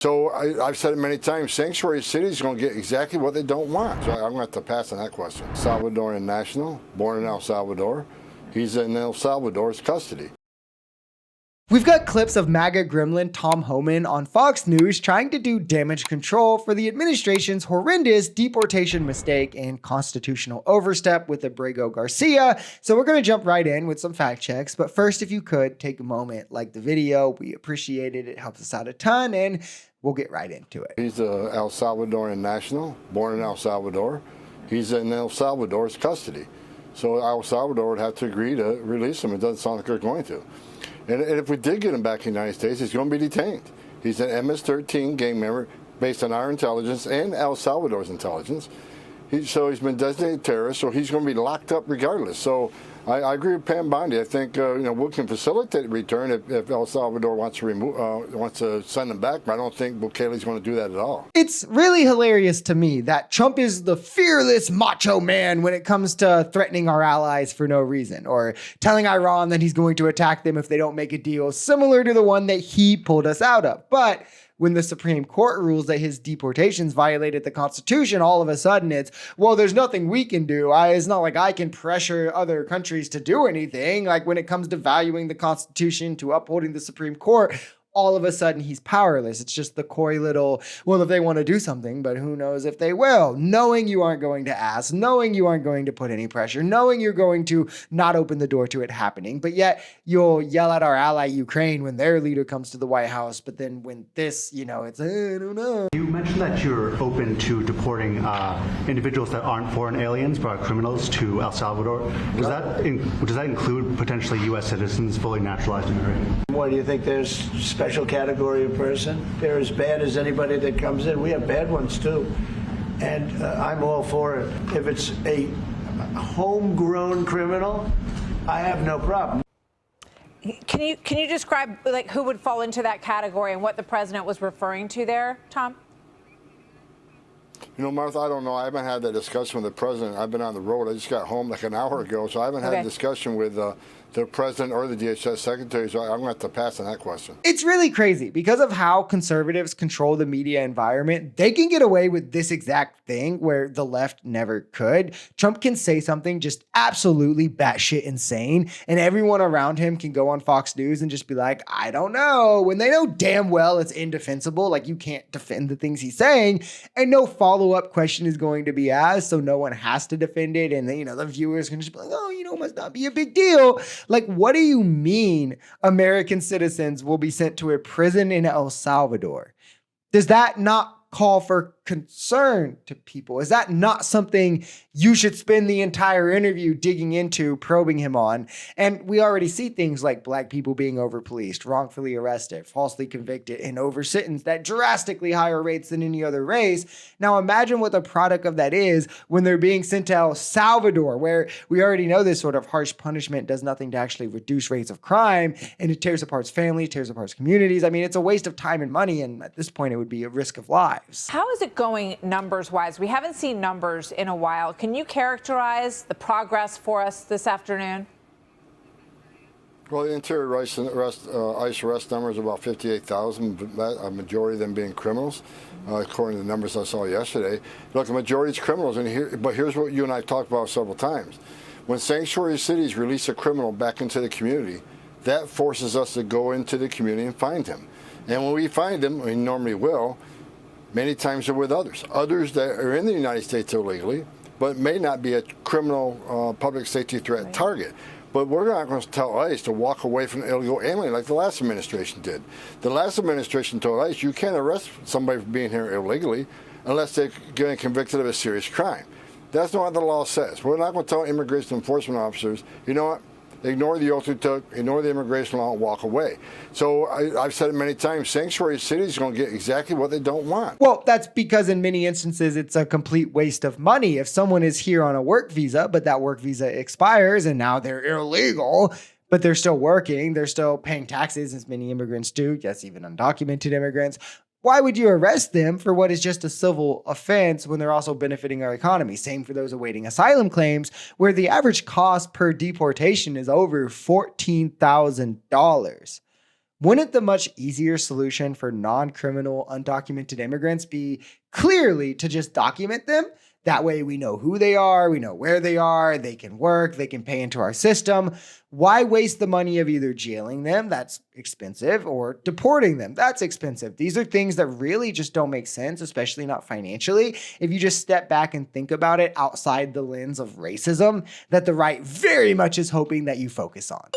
So I've said it many times, sanctuary cities are going to get exactly what they don't want. So I'm going to have to pass on that question. Salvadorian national, born in El Salvador. He's in El Salvador's custody. We've got clips of MAGA gremlin Tom Homan on Fox News trying to do damage control for the administration's horrendous deportation mistake and constitutional overstep with Abrego Garcia. So we're going to jump right in with some fact checks. But first, if you could take a moment, like the video, we appreciate it. It helps us out a ton, and we'll get right into it. He's a El Salvadorian national, born in El Salvador. He's in El Salvador's custody. So El Salvador would have to agree to release him. It doesn't sound like they're going to. And if we did get him back in the United States, he's going to be detained. He's an MS-13 gang member based on our intelligence and El Salvador's intelligence. So he's been designated terrorist, so he's going to be locked up regardless. So I agree with Pam Bondi. I think we can facilitate the return if El Salvador wants to send him back, but I don't think Bukele's going to do that at all. It's really hilarious to me that Trump is the fearless macho man when it comes to threatening our allies for no reason, or telling Iran that he's going to attack them if they don't make a deal similar to the one that he pulled us out of. But when the Supreme Court rules that his deportations violated the Constitution, all of a sudden it's, well, there's nothing we can do. It's not like I can pressure other countries to do anything. Like when it comes to valuing the Constitution, to upholding the Supreme Court, all of a sudden he's powerless. It's just the coy little, well, if they want to do something, but who knows if they will. Knowing you aren't going to ask, knowing you aren't going to put any pressure, knowing you're going to not open the door to it happening, but yet you'll yell at our ally Ukraine when their leader comes to the White House. But then when this, it's, I don't know. You mentioned that you're open to deporting individuals that aren't foreign aliens, but are criminals to El Salvador. Does that include potentially U.S. citizens, fully naturalized Americans? What do you think? There's special category of person? They're as bad as anybody that comes in. We have bad ones too, and I'm all for it. If it's a homegrown criminal, I have no problem. Can you describe like who would fall into that category and what the president was referring to there, Tom? Martha, I don't know. I haven't had that discussion with the president. I've been on the road. I just got home like an hour ago, so I haven't had a discussion with the president or the DHS secretary, so I'm going to have to pass on that question. It's really crazy because of how conservatives control the media environment. They can get away with this exact thing where the left never could. Trump can say something just absolutely batshit insane, and everyone around him can go on Fox News and just be like, I don't know, when they know damn well it's indefensible, like you can't defend the things he's saying, and no follow-up question is going to be asked, so no one has to defend it, and then, the viewers can just be like, oh, must not be a big deal. Like, what do you mean American citizens will be sent to a prison in El Salvador? Does that not call for concern to people? Is that not something you should spend the entire interview digging into, probing him on? And we already see things like black people being overpoliced, wrongfully arrested, falsely convicted, and over-sentenced at drastically higher rates than any other race. Now imagine what the product of that is when they're being sent to El Salvador, where we already know this sort of harsh punishment does nothing to actually reduce rates of crime, and it tears apart families, tears apart communities. I mean, it's a waste of time and money, and at this point, it would be a risk of lives. How is it going numbers-wise? We haven't seen numbers in a while. Can you characterize the progress for us this afternoon? Well, the interior ICE arrest number is about 58,000, a majority of them being criminals, according to the numbers I saw yesterday. Look, the majority is criminals, but here's what you and I talked about several times. When sanctuary cities release a criminal back into the community, that forces us to go into the community and find him. And when we find him, we normally will, many times they're with others that are in the United States illegally, but may not be a criminal public safety threat target. But we're not going to tell ICE to walk away from an illegal alien like the last administration did. The last administration told ICE you can't arrest somebody for being here illegally unless they're getting convicted of a serious crime. That's not what the law says. We're not going to tell immigration enforcement officers, you know what? Ignore the oath we took, ignore the immigration law, and walk away. So I've said it many times, sanctuary cities are going to get exactly what they don't want. Well, that's because in many instances, it's a complete waste of money. If someone is here on a work visa, but that work visa expires and now they're illegal, but they're still working, they're still paying taxes, as many immigrants do, yes, even undocumented immigrants, why would you arrest them for what is just a civil offense when they're also benefiting our economy? Same for those awaiting asylum claims, where the average cost per deportation is over $14,000. Wouldn't the much easier solution for non-criminal undocumented immigrants be clearly to just document them? That way we know who they are, we know where they are, they can work, they can pay into our system. Why waste the money of either jailing them, that's expensive, or deporting them, that's expensive? These are things that really just don't make sense, especially not financially, if you just step back and think about it outside the lens of racism that the right very much is hoping that you focus on.